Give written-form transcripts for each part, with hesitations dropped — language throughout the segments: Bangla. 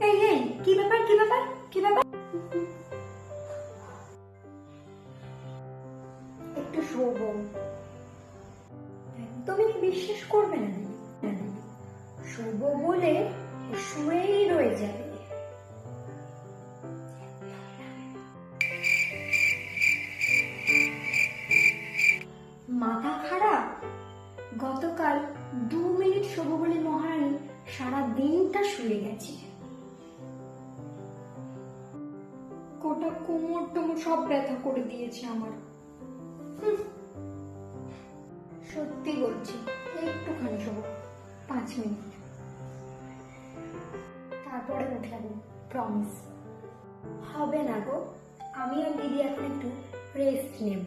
এই এই, কি ব্যাপার কি ব্যাপার কি ব্যাপার? একটু শোবো। একদমই বিশ্বাস করবে না, শোবো বলে শুয়েই রয়ে যাবে। মাথা খারাপ? গতকাল 2 মিনিট শোবো বলে মহারানী সারা দিনটা শুয়ে গেছে। গোটা কোমর টোমর সব ব্যথা করে দিয়েছে আমার। সত্যি বলছি, একটুখানি শোবো, 5 মিনিট, তারপরে উঠাবো, প্রমিস। হবে না গো, আমি আর দিদি এখন একটু রেস্ট নেব।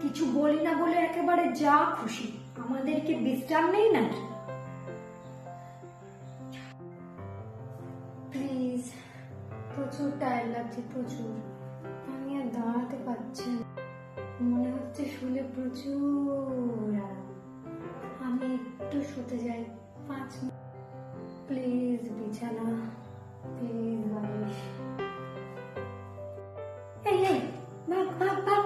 কিছু বলি না বলে একেবারে যা খুশি, আমাদেরকে বিশ্রাম নেই নাকি? প্লিজ, প্রচুর টায়ার্ড লাগছে, প্রচুর। আমি আর দাঁড়াতে পারছি না, মনে হচ্ছে শুলে প্রচুর আরাম। আমি একটু শুতে যাই, 5 মিনিট প্লিজ। বিছানা প্লিজ, বালিশ। এই এই, ভাগ ভাগ ভাগ।